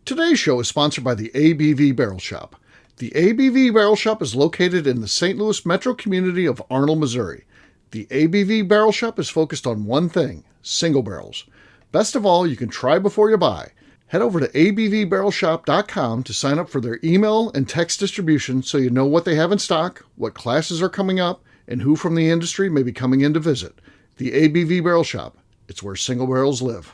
Today's show is sponsored by the ABV Barrel Shop. The ABV Barrel Shop is located in the St. Louis metro community of Arnold, Missouri. The ABV Barrel Shop is focused on one thing, single barrels. Best of all, you can try before you buy. Head over to abvbarrelshop.com to sign up for their email and text distribution so you know what they have in stock, what classes are coming up, and who from the industry may be coming in to visit. The ABV Barrel Shop. It's where single barrels live.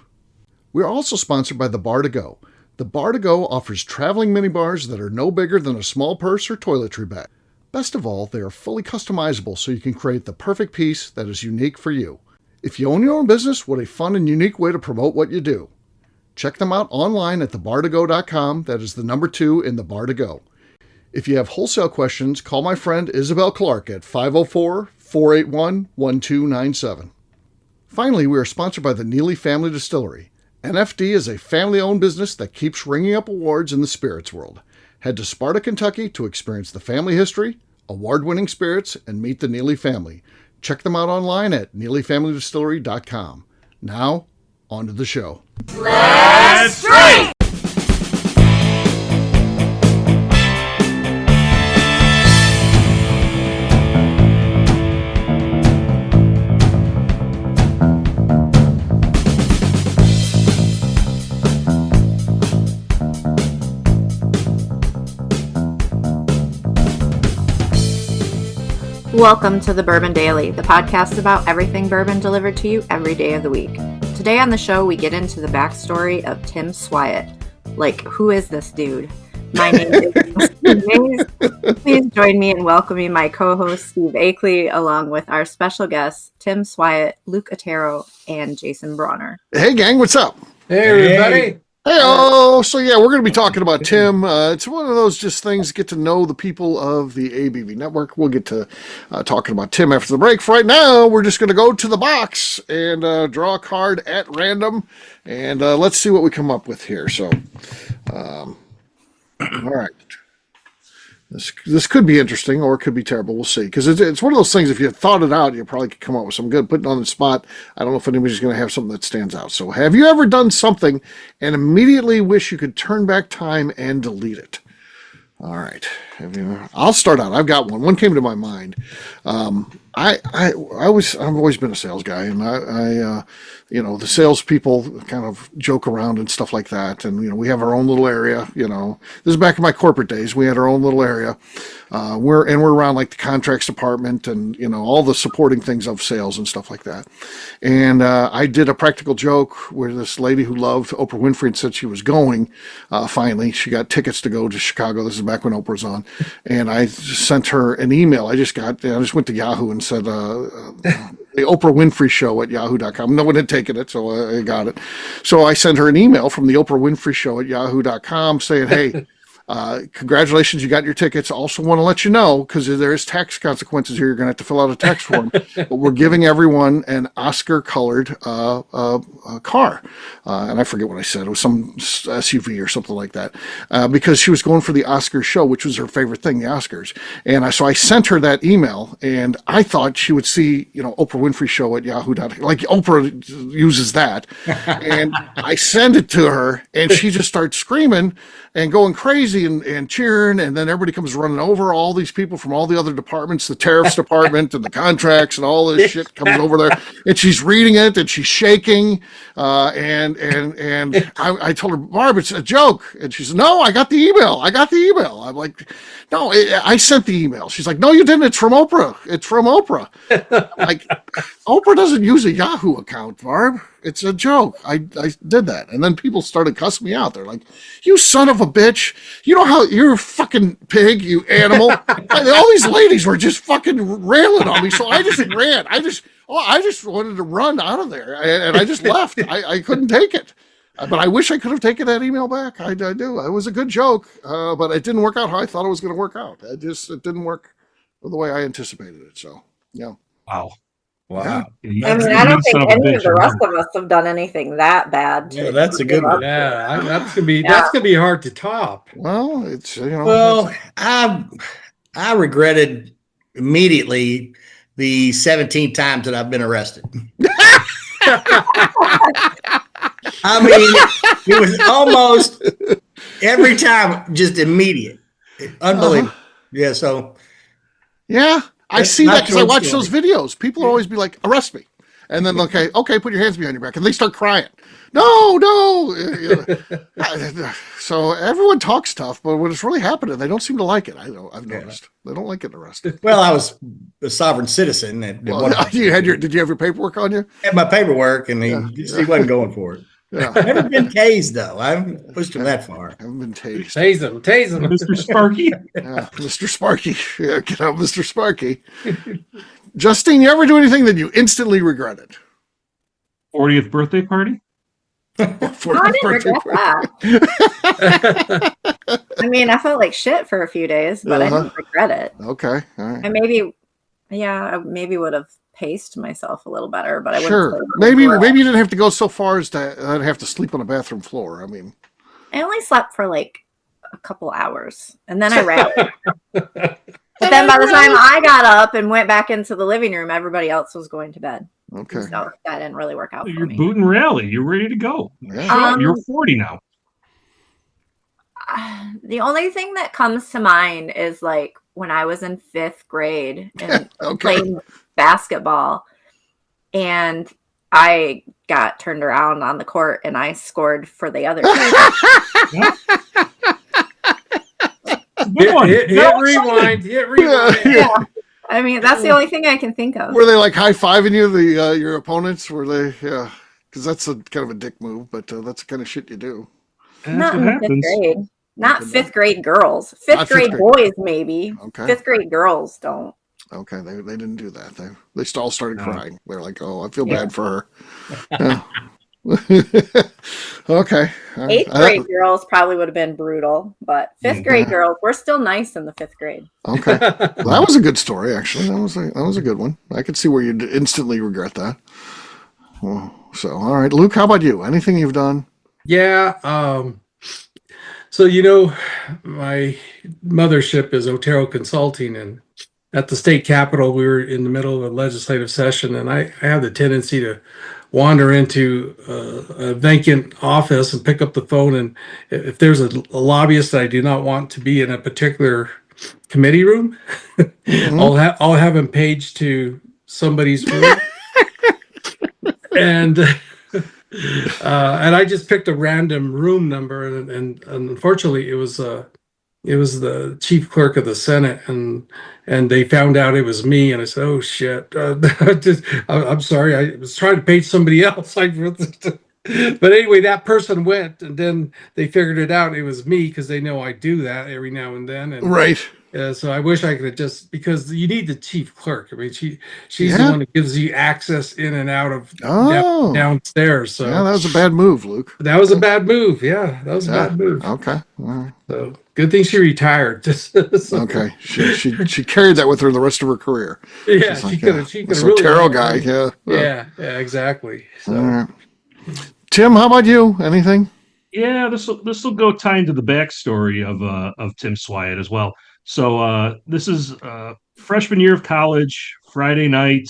We are also sponsored by the Bar to Go. The Bar to Go offers traveling minibars that are no bigger than a small purse or toiletry bag. Best of all, they are fully customizable so you can create the perfect piece that is unique for you. If you own your own business, what a fun and unique way to promote what you do. Check them out online at thebar2go.com. That is the number 2 in the Bar to Go. If you have wholesale questions, call my friend Isabel Clark at 504-481-1297. Finally, we are sponsored by the Neely Family Distillery. NFD is a family-owned business that keeps ringing up awards in the spirits world. Head to Sparta, Kentucky to experience the family history, award-winning spirits, and meet the Neely family. Check them out online at neelyfamilydistillery.com. Now, on to the show. Let's drink! Welcome to the Bourbon Daily, the podcast about everything bourbon delivered to you every day of the week. Today on the show, we get into the backstory of Tim Swiat. Like, who is this dude? My name is Maze. Please join me in welcoming my co-host, Steve Akeley, along with our special guests, Tim Swiat, Luke Otero, and Jason Bronner. Hey, gang, what's up? Hey, everybody. Hey-oh! So yeah, we're going to be talking about Tim. It's one of those just things, get to know the people of the ABV network. We'll get to talking about Tim after the break. For right now, we're just going to go to the box and draw a card at random, and let's see what we come up with here. So, all right. This could be interesting or it could be terrible. We'll see. Because it's one of those things, if you thought it out, you probably could come up with some good. Putting on the spot, I don't know if anybody's going to have something that stands out. So have you ever done something and immediately wish you could turn back time and delete it? All right. I'll start out. I've got one. One came to my mind. I've always been a sales guy, and I the salespeople kind of joke around and stuff like that. And, we have our own little area, this is back in my corporate days. We had our own little area. We're around like the contracts department and, all the supporting things of sales and stuff like that. And, I did a practical joke where this lady who loved Oprah Winfrey and said she was going, finally, she got tickets to go to Chicago. This is back when Oprah was on. And I sent her an email. I just went to Yahoo and said, the Oprah Winfrey Show at yahoo.com. No one had taken it, so I got it. So I sent her an email from the Oprah Winfrey Show at yahoo.com saying, hey, congratulations, you got your tickets. Also want to let you know, because there is tax consequences here. You're going to have to fill out a tax form. But we're giving everyone an Oscar-colored car. And I forget what I said. It was some SUV or something like that. Because she was going for the Oscars show, which was her favorite thing, the Oscars. And so I sent her that email, and I thought she would see, Oprah Winfrey Show at yahoo.com. Like Oprah uses that. And I send it to her, and she just starts screaming and going crazy and cheering, and then everybody comes running over, all these people from all the other departments, the tariffs department and the contracts and all this shit comes over there, and she's reading it and she's shaking, and I told her, Barb, it's a joke, and she said, no, I got the email. I'm like, no, I sent the email. She's like, no, you didn't. It's from Oprah. Like, Oprah doesn't use a Yahoo account, Barb. It's a joke. I did that. And then people started cussing me out. They're like, you son of a bitch. You know how you're a fucking pig, you animal. All these ladies were just fucking railing on me. So I just ran. I just wanted to run out of there. And I just left. I couldn't take it. But I wish I could have taken that email back. I do. It was a good joke. But it didn't work out how I thought it was going to work out. It didn't work the way I anticipated it. So, yeah. Wow. I mean, I don't think any of the rest of us have done anything that bad. Yeah, that's a good one. Yeah, that's gonna be hard to top. Well, it's Well, I regretted immediately the 17 times that I've been arrested. I mean, it was Every time, just immediate. Unbelievable. Yeah, so. Yeah, I That's see not that because I your watch story. those videos. People always be like, arrest me. And then, okay, put your hands behind your back. And they start crying. No. So everyone talks tough, but when it's really happening, they don't seem to like it. I've noticed. They don't like getting arrested. Well, I was a sovereign citizen. Well, did you have your paperwork on you? had my paperwork, and he wasn't going for it. Yeah. Never been tased, though. I haven't pushed him that far. I haven't been tased. Tase him. Mr. Sparky. Yeah, Mr. Sparky. Yeah, get out, Mr. Sparky. Justine, you ever do anything that you instantly regretted? 40th birthday party. No, I didn't regret that. I mean, I felt like shit for a few days, but I didn't regret it. Okay, all right. I maybe would have paced myself a little better, but I wouldn't. Sure. Maybe you didn't have to go so far as to have to sleep on a bathroom floor. I mean, I only slept for like a couple hours, and then I rallied. But then by the time I got up and went back into the living room, everybody else was going to bed. okay. So that didn't really work out for You're me. boot and rally. You're ready to go. Yeah. You're 40 now. The only thing that comes to mind is like when I was in 5th grade and Okay. playing basketball, and I got turned around on the court and I scored for the other team. Good one. Hit rewind. Yeah. I mean, that's the only thing I can think of. Were they like high fiving you, your opponents? Were they? Yeah, because that's a kind of a dick move, but that's the kind of shit you do. That's Not what in 5th happens. grade. Not Okay. 5th grade girls. Not 5th fifth grade grade. boys, maybe. Okay. 5th grade girls don't. Okay, they didn't do that. They all started No. crying. They're like, "Oh, I feel Yeah. bad for her." Yeah. Okay. 8th grade girls probably would have been brutal, but 5th grade girls, we're still nice in the 5th grade. Okay. Well, that was a good story, actually. That was a good one. I could see where you'd instantly regret that. Well, so, all right, Luke, how about you? Anything you've done? Yeah. So, my mothership is Otero Consulting, and at the state capitol, we were in the middle of a legislative session, and I have the tendency to wander into a vacant office and pick up the phone. And if there's a lobbyist that I do not want to be in a particular committee room, I'll have him page to somebody's room. And I just picked a random room number, and unfortunately, it was the chief clerk of the Senate, and they found out it was me, and I said, "Oh shit! I'm sorry. I was trying to page somebody else." But anyway, that person went, and then they figured it out. It was me because they know I do that every now and then, and Right. so I wish I could have just, because you need the chief clerk. I mean, she's Yeah. the one that gives you access in and out of Oh. downstairs. So Yeah, that was a bad move, Luke. that was a bad move. Yeah, that was a Yeah. bad move. Okay. All right. So good thing she retired. So- Okay. She carried that with her the rest of her career. Yeah, She's like, she could have. She could this have really. Otero guy. Yeah. Yeah, exactly. So. All right. Tim, how about you? Anything? Yeah, this will go tie into the backstory of Tim Swiat as well. So this is freshman year of college, Friday night.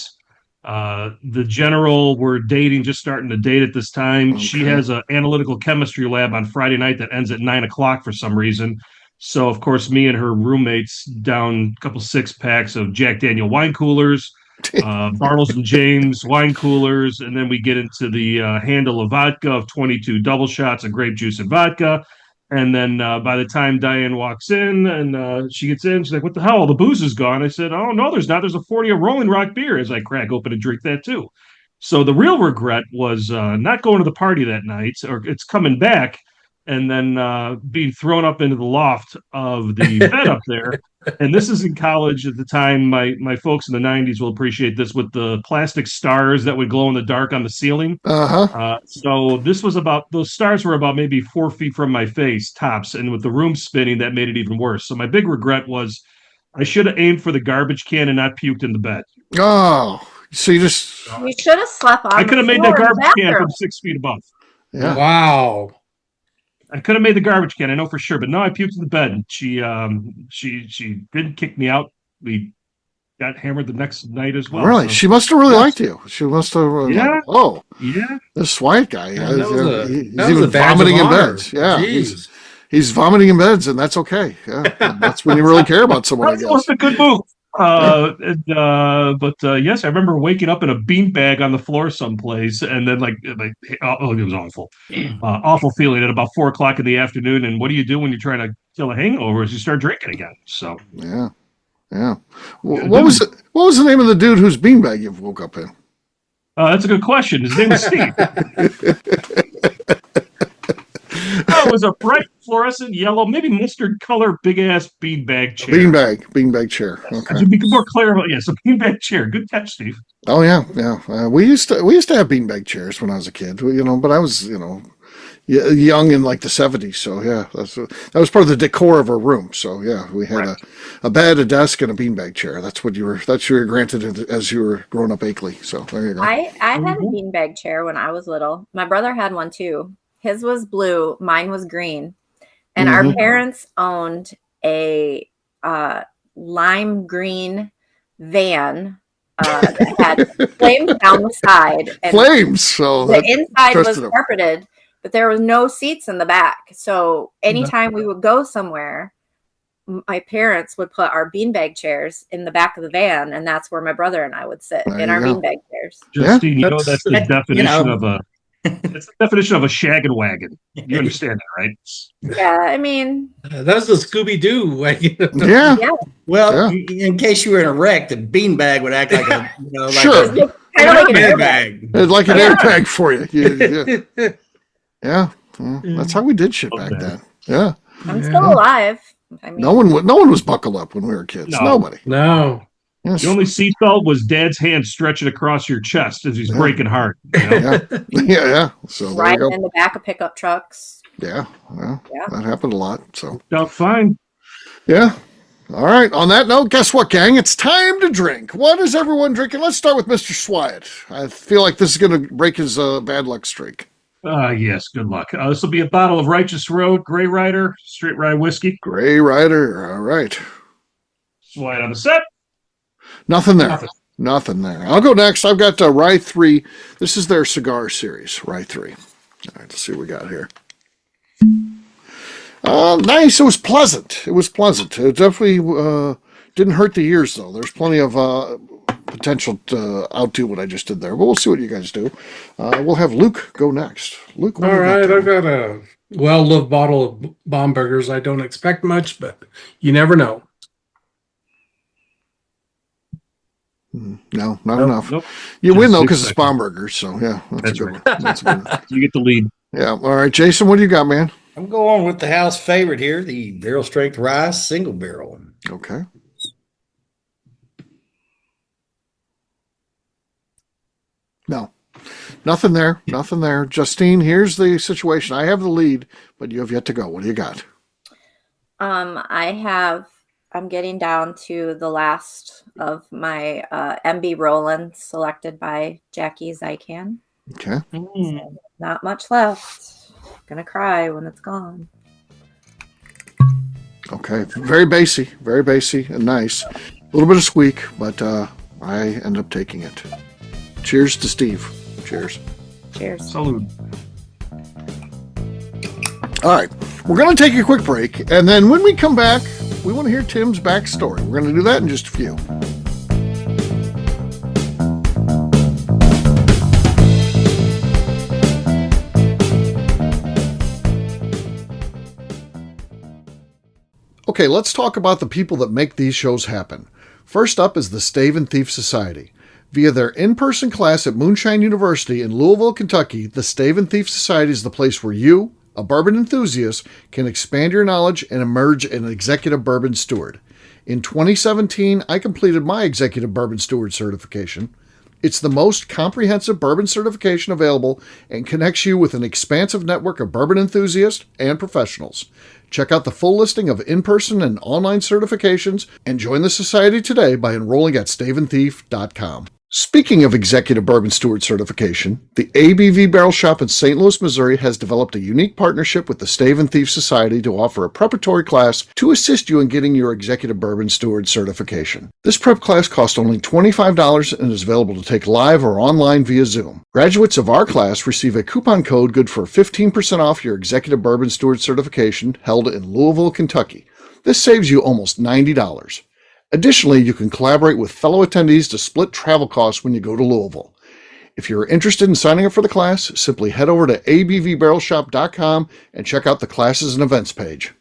The general we're dating, just starting to date at this time. She Okay. has an analytical chemistry lab on Friday night that ends at 9:00 for some reason. So of course, me and her roommates down a couple 6-packs of Jack Daniel wine coolers, Bartles and James wine coolers, and then we get into the handle of vodka of 22 double shots of grape juice and vodka. And then by the time Diane walks in and she gets in, she's like, "What the hell? All the booze is gone." I said, "Oh, no, there's not. There's a 40 of Rolling Rock beer," as I crack open and drink that too. So the real regret was not going to the party that night, or it's coming back and then being thrown up into the loft of the bed up there. And this is in college at the time. My folks in the 90s will appreciate this, with the plastic stars that would glow in the dark on the ceiling. Uh-huh. So this was those stars were about maybe 4 feet from my face, tops. And with the room spinning, that made it even worse. So my big regret was I should have aimed for the garbage can and not puked in the bed. Oh, so you just, You should have slept on. I could have made that garbage can from 6 feet above. yeah. Wow. I could have made the garbage can, I know for sure, but no, I puked in the bed. And she didn't kick me out. We got hammered the next night as well. Really? So, She must have really liked you. She must have. Yeah. Like, oh, yeah. this white guy. That was a he's that was even a badge vomiting of in honor. bed. Yeah. Jeez. He's vomiting in beds, and that's okay. Yeah, that's when you really care about someone, I That was guess. a good move. Yes, I remember waking up in a beanbag on the floor someplace, and then oh, it was awful, awful feeling at about 4 o'clock in the afternoon. And what do you do when you're trying to kill a hangover? Is you start drinking again. So Yeah, yeah. What was the name of the dude whose beanbag you woke up in? that's a good question. His name was Steve. It was a bright fluorescent yellow, maybe mustard color, big ass beanbag chair. Beanbag chair. Okay. To be more clear about, yes, a beanbag chair. Good catch, Steve. Oh yeah, yeah. We used to have beanbag chairs when I was a kid. But I was young in like the 70s. So yeah, that was part of the decor of our room. So yeah, we had a bed, a desk, and a beanbag chair. That's what you were granted as you were growing up Akeley. So there you go. I had a beanbag chair when I was little. My brother had one too. His was blue, mine was green. And our parents owned a lime green van that had flames down the side. And flames! So the inside was carpeted, but there was no seats in the back. So anytime we would go somewhere, my parents would put our beanbag chairs in the back of the van, and that's where my brother and I would sit in our beanbag chairs. Justine, that's the definition of a... It's the definition of a shag and wagon. You understand that, right? Yeah, I mean... that's the Scooby-Doo wagon. Yeah. Well, in case you were in a wreck, the beanbag would act like a, sure. Like an airbag. It's like an airbag for you. Yeah. That's how we did shit back then. Yeah. I'm still alive. I mean, no one was buckled up when we were kids. Nobody. No. Yes. The only seatbelt was Dad's hand stretching across your chest as he's breaking hard. Yeah. So riding in the back of pickup trucks. Yeah. That happened a lot. So fine. Yeah. All right. On that note, guess what, gang? It's time to drink. What is everyone drinking? Let's start with Mr. Swiat. I feel like this is going to break his bad luck streak. Yes, good luck. This will be a bottle of Righteous Road Grey Rider straight rye whiskey. Grey Rider. All right. Swiat on the set. Nothing there. Nothing there. I'll go next. I've got Rye 3. This is their cigar series, Rye 3. All right, let's see what we got here. Nice. It was pleasant. It definitely didn't hurt the ears, though. There's plenty of potential to outdo what I just did there. But we'll see what you guys do. We'll have Luke go next. Luke, all right. I've got a well-loved bottle of Bombergers. I don't expect much, but you never know. No, not enough. Nope. You win, though, because it's Bombergers. So, yeah, that's a good right. one. That's a good one. You get the lead. Yeah. All right, Jason, what do you got, man? I'm going with the house favorite here, the Barrel Strength Rye Single Barrel. Okay. No. Nothing there. Justine, here's the situation. I have the lead, but you have yet to go. What do you got? I'm getting down to the last of my MB Roland selected by Jackie Zykan. Okay. So not much left. Gonna cry when it's gone. Okay. Very bassy and nice. A little bit of squeak, but I end up taking it. Cheers to Steve. Cheers. Salud. All right. We're going to take a quick break, and then when we come back, we want to hear Tim's backstory. We're going to do that in just a few. Okay, let's talk about the people that make these shows happen. First up is the Stave and Thief Society. Via their in-person class at Moonshine University in Louisville, Kentucky, the Stave and Thief Society is the place where you, a bourbon enthusiast, can expand your knowledge and emerge an executive bourbon steward. In 2017, I completed my executive bourbon steward certification. It's the most comprehensive bourbon certification available and connects you with an expansive network of bourbon enthusiasts and professionals. Check out the full listing of in-person and online certifications and join the society today by enrolling at staveandthief.com. Speaking of Executive Bourbon Steward certification, the ABV Barrel Shop in St. Louis, Missouri has developed a unique partnership with the Stave and Thief Society to offer a preparatory class to assist you in getting your Executive Bourbon Steward certification. This prep class costs only $25 and is available to take live or online via Zoom. Graduates of our class receive a coupon code good for 15% off your Executive Bourbon Steward certification held in Louisville, Kentucky. This saves you almost $90. Additionally, you can collaborate with fellow attendees to split travel costs when you go to Louisville. If you're interested in signing up for the class, simply head over to abvbarrelshop.com and check out the classes and events page.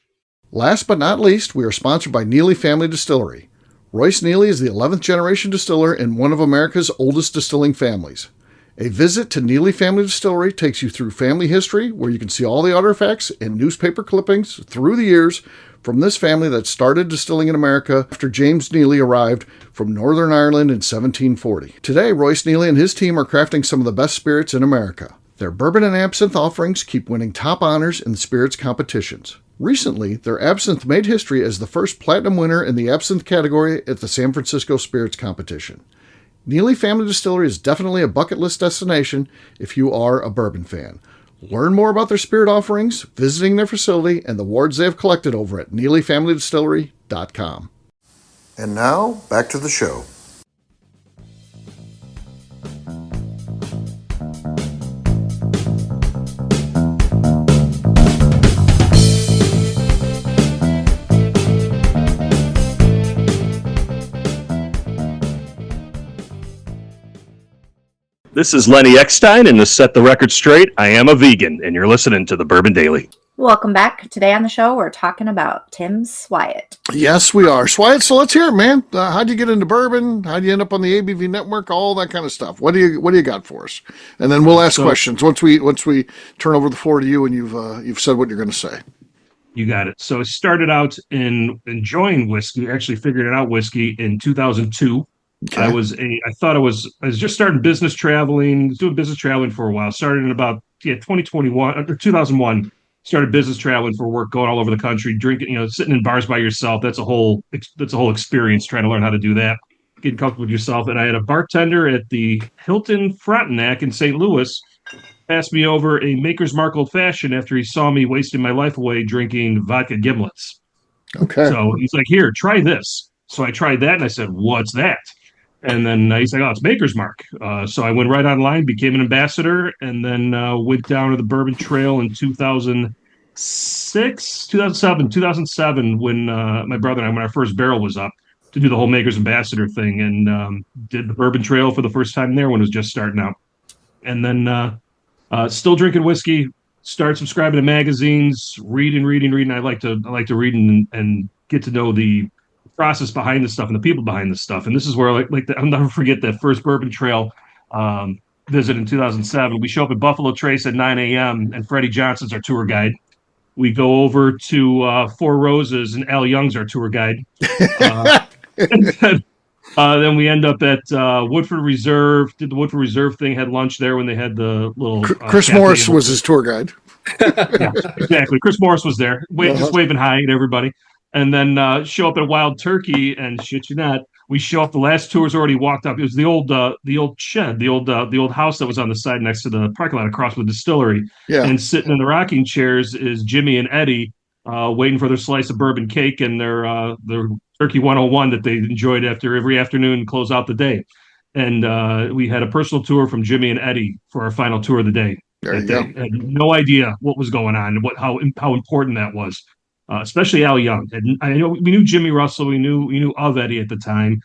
Last but not least, we are sponsored by Neely Family Distillery. Royce Neely is the 11th generation distiller in one of America's oldest distilling families. A visit to Neely Family Distillery takes you through family history, where you can see all the artifacts and newspaper clippings through the years from this family that started distilling in America after James Neely arrived from Northern Ireland in 1740. Today, Royce Neely and his team are crafting some of the best spirits in America. Their bourbon and absinthe offerings keep winning top honors in the spirits competitions. Recently, their absinthe made history as the first platinum winner in the absinthe category at the San Francisco Spirits Competition. Neely Family Distillery is definitely a bucket list destination if you are a bourbon fan. Learn more about their spirit offerings, visiting their facility, and the awards they have collected over at NeelyFamilyDistillery.com. And now, back to the show. This is Lenny Eckstein, and to set the record straight, I am a vegan, and you're listening to the Bourbon Daily. Welcome back. Today on the show, we're talking about Tim Swiat. Yes, we are. Swiat, so let's hear it, man. How'd you get into bourbon? How'd you end up on the ABV network? All that kind of stuff. What do you got for us? And then we'll ask questions once we turn over the floor to you and you've said what you're going to say. You got it. So I started out in enjoying whiskey, actually figured it out whiskey in 2002. Okay. I was just starting business traveling, doing business traveling for a while. Started in about 2021 or 2001. Started business traveling for work, going all over the country, drinking, sitting in bars by yourself. That's a whole experience trying to learn how to do that, getting comfortable with yourself. And I had a bartender at the Hilton Frontenac in St. Louis passed me over a Maker's Mark Old Fashioned after he saw me wasting my life away drinking vodka gimlets. Okay. So he's like, "Here, try this." So I tried that, and I said, "What's that?" And then he's like, "Oh, it's Maker's Mark." So I went right online, became an ambassador, and then went down to the Bourbon Trail in 2007, when my brother and I, when our first barrel was up, to do the whole Maker's Ambassador thing, and did the Bourbon Trail for the first time there when it was just starting out. And then still drinking whiskey, started subscribing to magazines, reading. I like to read and get to know the process behind this stuff and the people behind this stuff. And this is where I'll never forget that first Bourbon Trail visit in 2007. We show up at Buffalo Trace at 9 a.m. and Freddie Johnson's our tour guide. We go over to Four Roses and Al Young's our tour guide. Then we end up at Woodford Reserve, did the Woodford Reserve thing, had lunch there when they had the little... Chris Morris was his tour guide. Yeah, exactly. Chris Morris was there, just waving hi at everybody. And then show up at Wild Turkey, and shit you not, we show up. The last tour's already walked up. It was the old shed, the old house that was on the side next to the parking lot across from the distillery. Yeah. And sitting in the rocking chairs is Jimmy and Eddie, waiting for their slice of bourbon cake and their Turkey 101 that they enjoyed after every afternoon and close out the day. And we had a personal tour from Jimmy and Eddie for our final tour of the day. There you go. Had no idea what was going on and how important that was. Especially Al Young. And I know we knew Jimmy Russell, we knew of Eddie at the time.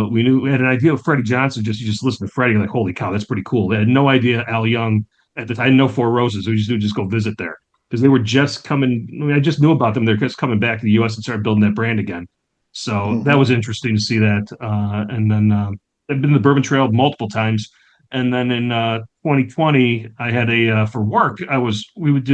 We had an idea of Freddie Johnson. You just listen to Freddie, like, holy cow, that's pretty cool. They had no idea Al Young at the time. I didn't know Four Roses. We just go visit there because they were just coming. I just knew about them. They're just coming back to the U.S. and started building that brand again. So that was interesting to see that. And then I've been to the Bourbon Trail multiple times. And then in 2020, I had for work. We would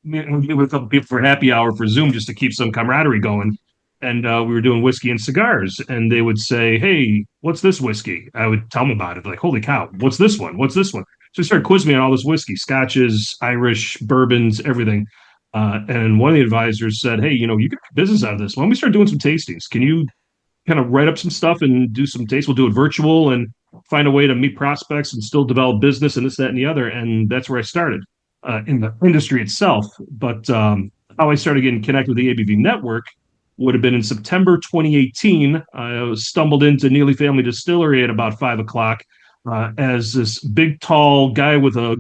meet with a couple people for happy hour for Zoom just to keep some camaraderie going. And we were doing whiskey and cigars, and they would say, "Hey, what's this whiskey?" I would tell them about it. Like, "Holy cow, what's this one? What's this one?" So they started quizzing me on all this whiskey, scotches, Irish, bourbons, everything. And one of the advisors said, "Hey, you can get business out of this. Why don't we start doing some tastings? Can you kind of write up some stuff and do some taste? We'll do it virtual." And find a way to meet prospects and still develop business and this, that, and the other. And that's where I started in the industry itself. But how I started getting connected with the ABV network would have been in September 2018. I stumbled into Neely Family Distillery at about 5 o'clock as this big, tall guy with a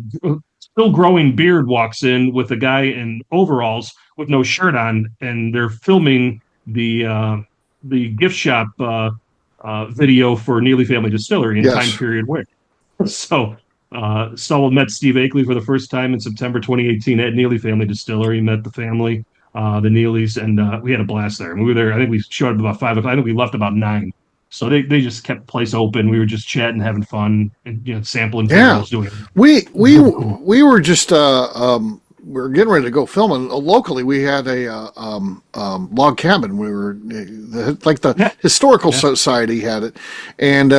still growing beard walks in with a guy in overalls with no shirt on, and they're filming the gift shop video for Neely Family Distillery in time period where. So met Steve Akeley for the first time in September 2018 at Neely Family Distillery, met the family, the Neelys, and we had a blast there. We were there, I think we showed up about 5 o'clock. I think we left about 9. So they just kept the place open. We were just chatting, having fun, and sampling barrels, doing it. We were just we were getting ready to go film, and locally we had a log cabin. We were the historical society had it, and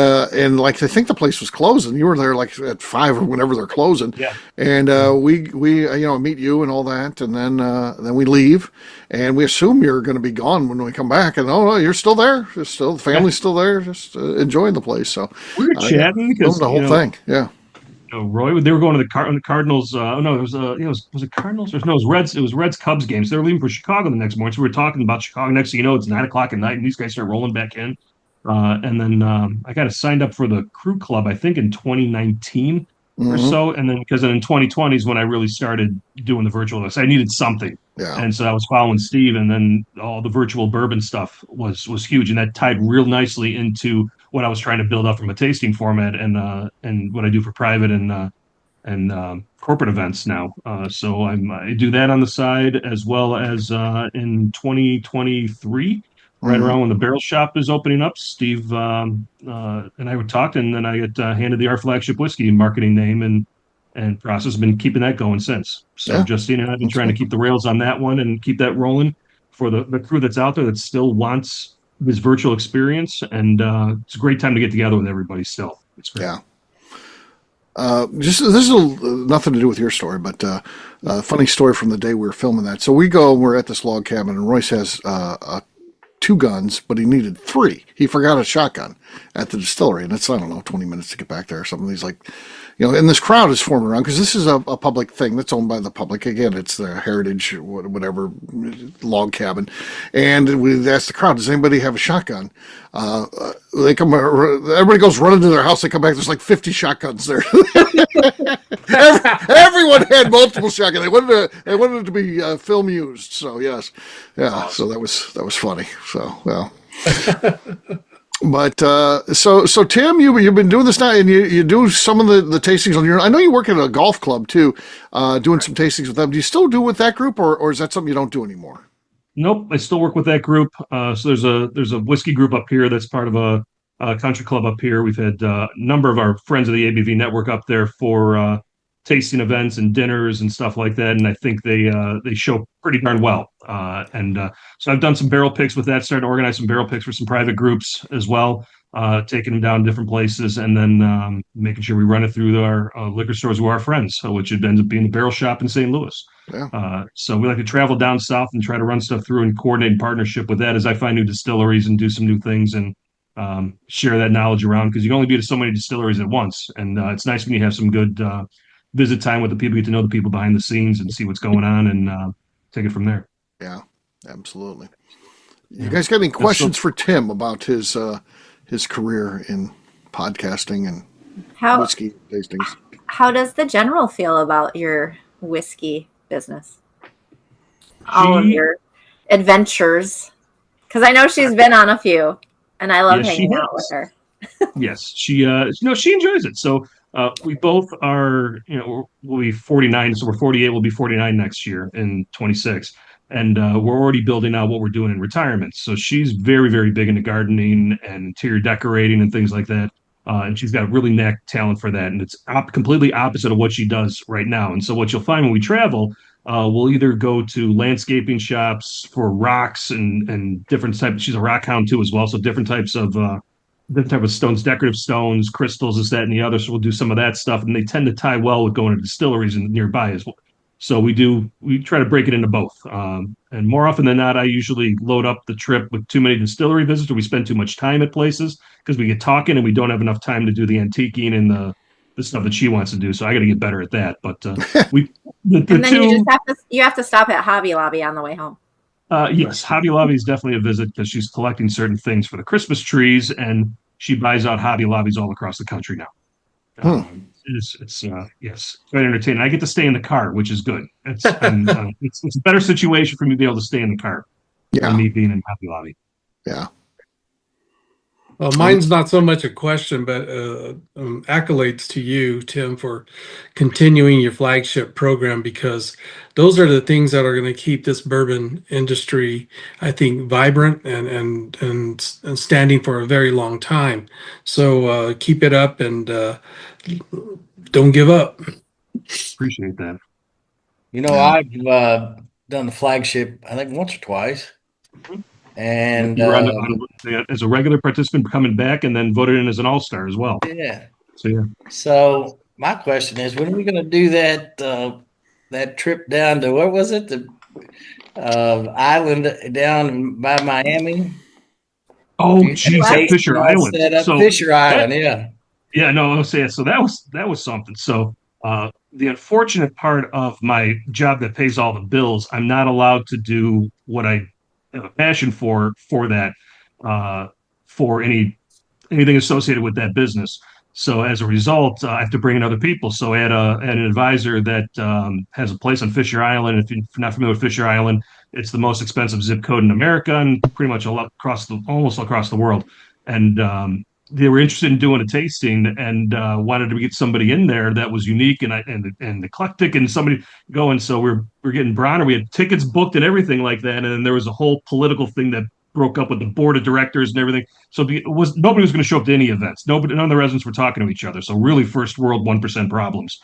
like I think the place was closing. You were there like at 5 or whenever they're closing. Yeah. And we meet you and all that, and then we leave, and we assume you're going to be gone when we come back, and no, you're still there. The family's still there, just enjoying the place. So we were chatting because the whole thing. Yeah. Roy, they were going to the Cardinals. Was it Cardinals? No, it was Reds. It was Reds Cubs games. They were leaving for Chicago the next morning. So we were talking about Chicago. Next thing you know, it's 9 o'clock at night, and these guys start rolling back in. And then I got signed up for the crew club, I think in 2019 or so. And then because in 2020 is when I really started doing the virtual list. I needed something. Yeah. And so I was following Steve, and then all the virtual bourbon stuff was huge, and that tied real nicely into what I was trying to build up from a tasting format and what I do for private and corporate events now. So I do that on the side, as well as in 2023, right around when the Barrel Shop is opening up. Steve and I would talk, and then I got handed our flagship whiskey marketing name and process. Been keeping that going since. So Justine and I have been trying to keep the rails on that one and keep that rolling for the crew that's out there that still wants this virtual experience, and it's a great time to get together with everybody still. It's great. Yeah. This is nothing to do with your story, but funny story from the day we were filming that. So we're at this log cabin, and Royce has 2 guns, but he needed 3. He forgot a shotgun at the distillery, and it's, 20 minutes to get back there or something. He's like, and this crowd is forming around because this is a public thing that's owned by the public. Again, it's the heritage, whatever, log cabin. And we asked the crowd, does anybody have a shotgun? They come, everybody goes running to their house. They come back, there's like 50 shotguns there. Everyone had multiple shotguns. They wanted it to be film used. So yes. Yeah. So that was funny. So, well. But so Tim, you've been doing this now, and you do some of the tastings on your own. I know you work at a golf club too, doing some tastings with them. Do you still do it with that group, or is that something you don't do anymore? Nope, I still work with that group. So there's a whiskey group up here that's part of a country club up here. We've had a number of our friends of the ABV network up there for tasting events and dinners and stuff like that, and I think they show pretty darn well. So I've done some barrel picks with that, starting to organize some barrel picks for some private groups as well, taking them down different places, and then making sure we run it through our liquor stores who are our friends, which ends up being the Barrel Shop in St. Louis. Yeah. So we like to travel down south and try to run stuff through and coordinate in partnership with that as I find new distilleries and do some new things and share that knowledge around, because you can only be to so many distilleries at once, and it's nice when you have some good visit time with the people, get to know the people behind the scenes and see what's going on, and take it from there. Yeah, absolutely. You guys got any questions for Tim about his career in podcasting and whiskey tastings? How does the general feel about your whiskey business? All of your adventures, because I know she's been on a few, and I love hanging out with her. Yes, she enjoys it. So we both are, we'll be 49, so we're 48. We'll be 49 next year in 26, and we're already building out what we're doing in retirement. So she's very, very big into gardening and interior decorating and things like that, and she's got really knack talent for that. And it's completely opposite of what she does right now. And so what you'll find when we travel, we'll either go to landscaping shops for rocks and different types. She's a rock hound too as well, so different types of stones, decorative stones, crystals, this, that, and the other. So we'll do some of that stuff, and they tend to tie well with going to distilleries and nearby as well. So we try to break it into both. And more often than not, I usually load up the trip with too many distillery visits, or we spend too much time at places because we get talking and we don't have enough time to do the antiquing and the stuff that she wants to do. So I got to get better at that. But we the And then two, you have to stop at Hobby Lobby on the way home. yes, Hobby Lobby is definitely a visit because she's collecting certain things for the Christmas trees, and she buys out Hobby Lobbies all across the country now. It's yes, quite entertaining. I get to stay in the car, which is good. It's a better situation for me to be able to stay in the car than me being in Hobby Lobby. Yeah. Well, mine's not so much a question, but accolades to you, Tim, for continuing your flagship program, because those are the things that are going to keep this bourbon industry, I think, vibrant and standing for a very long time. So keep it up and don't give up. Appreciate that. I've done the flagship, I think, once or twice. And you were as a regular participant coming back, and then voted in as an all-star as well. Yeah. So yeah. So my question is, when are we going to do that trip down to, what was it, the island down by Miami? Oh, geez, Fisher Island. Fisher Island, yeah. Yeah, no, I'll say it. So that was something. So the unfortunate part of my job that pays all the bills, I'm not allowed to do what I have a passion for that, for anything associated with that business. So as a result, I have to bring in other people. So I had an advisor that has a place on Fisher Island. If you're not familiar with Fisher Island, it's the most expensive zip code in America and pretty much almost across the world. And they were interested in doing a tasting and wanted to get somebody in there that was unique and eclectic and somebody going. So we're getting Bronner. We had tickets booked and everything like that. And then there was a whole political thing that broke up with the board of directors and everything. So nobody was going to show up to any events. None of the residents were talking to each other. So really first world 1% problems.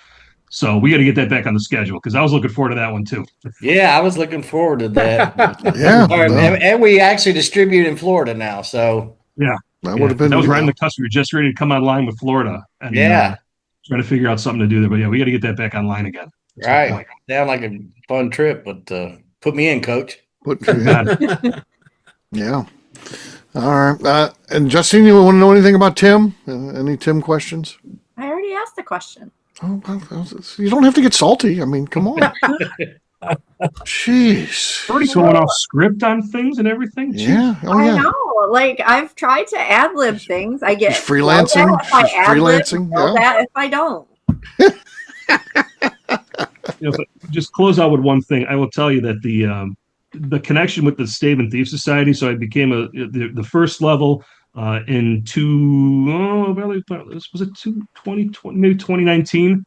So we got to get that back on the schedule because I was looking forward to that one too. Yeah, I was looking forward to that. Yeah. And we actually distribute in Florida now. So yeah. That would have been. That was right in the cusp. We were just ready to come online with Florida and trying to figure out something to do there. But yeah, we got to get that back online again. That's right. Sound like a fun trip, but put me in, Coach. Yeah. All right. And Justine, you want to know anything about Tim? Any Tim questions? I already asked the question. Oh, you don't have to get salty. I mean, come on. Jeez. Already going off script on things and everything. Jeez. Yeah. Oh, yeah. I know. Like, I've tried to ad-lib things. I get freelancing. Freelancing. That if I don't. Just close out with one thing. I will tell you that the connection with the Stave and Thief Society. So I became the first level in 2019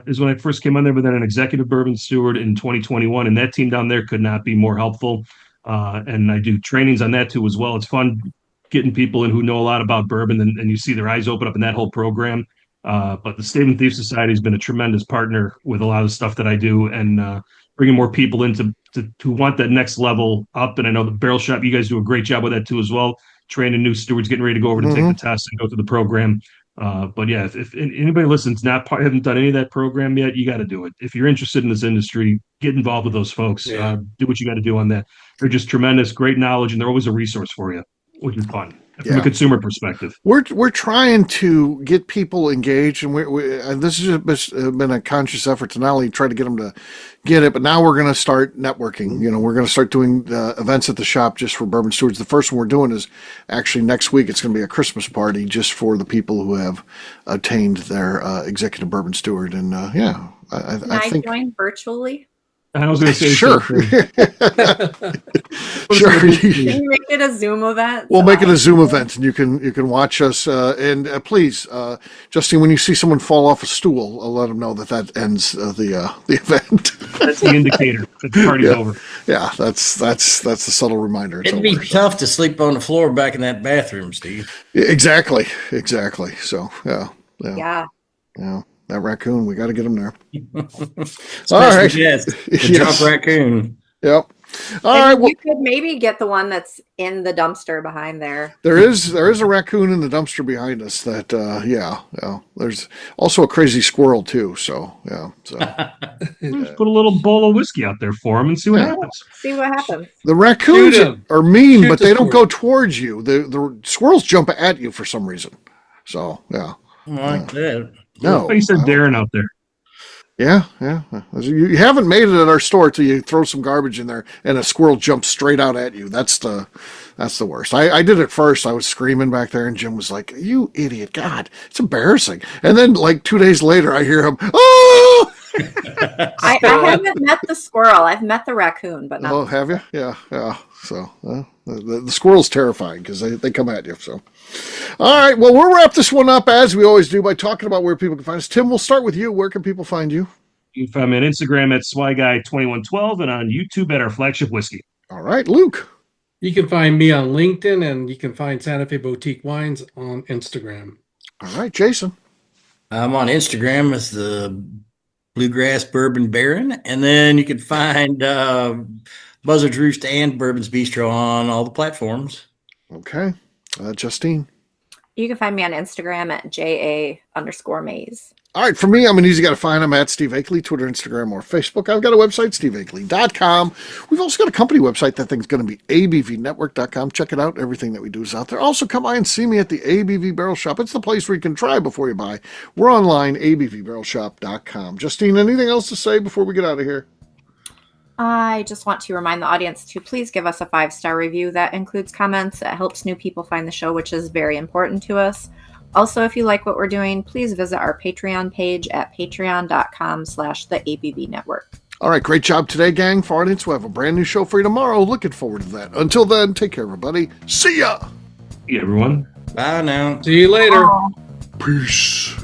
is when I first came on there, but then an executive bourbon steward in 2021, and that team down there could not be more helpful. And I do trainings on that too as well. It's fun getting people in who know a lot about bourbon, and you see their eyes open up in that whole program. But the Stave and Thief Society has been a tremendous partner with a lot of the stuff that I do, and bringing more people in to want that next level up. And I know the Barrel Shop, you guys do a great job with that too as well. Training new stewards, getting ready to go over to take the test and go through the program. But yeah, if anybody listens, haven't done any of that program yet, you got to do it. If you're interested in this industry, get involved with those folks. Yeah. Do what you got to do on that. They're just tremendous, great knowledge, and they're always a resource for you, which is fun from a consumer perspective. We're trying to get people engaged, and this has just been a conscious effort to not only try to get them to get it, but now we're going to start networking. We're going to start doing events at the shop just for bourbon stewards. The first one we're doing is actually next week. It's going to be a Christmas party just for the people who have attained their executive bourbon steward. And I think join virtually. I was going to say sure. Sure. Can you make it a Zoom event? We'll make it a Zoom event, and you can watch us. And please, Justine, when you see someone fall off a stool, let them know that ends the event. That's the indicator that the party's over. Yeah, that's the subtle reminder. It'd be tough to sleep on the floor back in that bathroom, Steve. Exactly. So Yeah. That raccoon, we got to get him there. All right. Yes, the drop raccoon. Yep. All right. Well, You could maybe get the one that's in the dumpster behind there. there is a raccoon in the dumpster behind us. That yeah. There's also a crazy squirrel too. So yeah. So Just put a little bowl of whiskey out there for them and see what happens. See what happens. the raccoons Shoot 'em. are mean, Shoot but the they don't go squirrel. towards you. The squirrels jump at you for some reason. So yeah. Like that. No. But you said I don't- Darren out there. Yeah. You haven't made it at our store till you throw some garbage in there and a squirrel jumps straight out at you. That's the worst. I did it first. I was screaming back there, and Jim was like, "You idiot! God, it's embarrassing." And then, like 2 days later, I hear him, "Oh!" I haven't met the squirrel. I've met the raccoon, but not. Oh, have you? Yeah. So the squirrel's terrifying because they come at you. So, all right. Well, we'll wrap this one up as we always do by talking about where people can find us. Tim, we'll start with you. Where can people find you? You can find me on Instagram at SwyGuy2112 and on YouTube at our flagship whiskey. All right, Luke. You can find me on LinkedIn, and you can find Santa Fe Boutique Wines on Instagram. All right, Jason. I'm on Instagram as the Bluegrass Bourbon Baron, and then you can find Buzzard's Roost and Bourbon's Bistro on all the platforms. Okay, Justine. You can find me on Instagram at JA_Maze. All right, for me, I'm an easy guy to find. I'm at Steve Akeley, Twitter, Instagram, or Facebook. I've got a website, steveakeley.com. We've also got a company website. That thing's going to be abvnetwork.com. Check it out. Everything that we do is out there. Also, come by and see me at the ABV Barrel Shop. It's the place where you can try before you buy. We're online, abvbarrelshop.com. Justine, anything else to say before we get out of here? I just want to remind the audience to please give us a 5-star review. That includes comments. It helps new people find the show, which is very important to us. Also, if you like what we're doing, please visit our Patreon page at patreon.com/the Network. All right, great job today, gang. For our audience, we'll have a brand new show for you tomorrow. Looking forward to that. Until then, take care, everybody. See ya. Yeah, everyone. Bye now. See you later. Peace.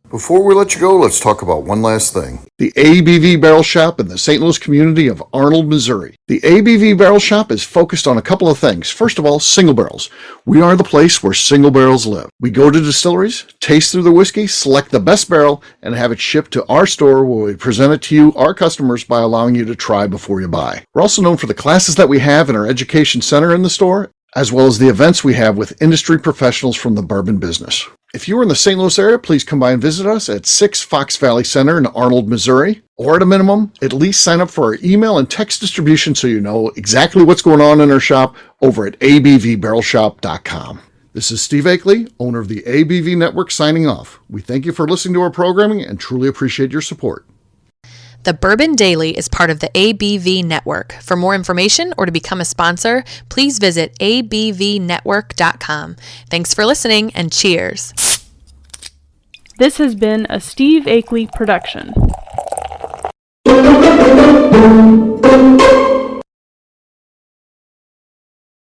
Before we let you go, let's talk about one last thing. The ABV Barrel Shop in the St. Louis community of Arnold, Missouri. The ABV Barrel Shop is focused on a couple of things. First of all, single barrels. We are the place where single barrels live. We go to distilleries, taste through the whiskey, select the best barrel, and have it shipped to our store where we present it to you, our customers, by allowing you to try before you buy. We're also known for the classes that we have in our education center in the store, as well as the events we have with industry professionals from the bourbon business. If you are in the St. Louis area, please come by and visit us at 6 Fox Valley Center in Arnold, Missouri. Or at a minimum, at least sign up for our email and text distribution so you know exactly what's going on in our shop over at abvbarrelshop.com. This is Steve Akeley, owner of the ABV Network, signing off. We thank you for listening to our programming and truly appreciate your support. The Bourbon Daily is part of the ABV Network. For more information or to become a sponsor, please visit abvnetwork.com. Thanks for listening and cheers. This has been a Steve Akeley production.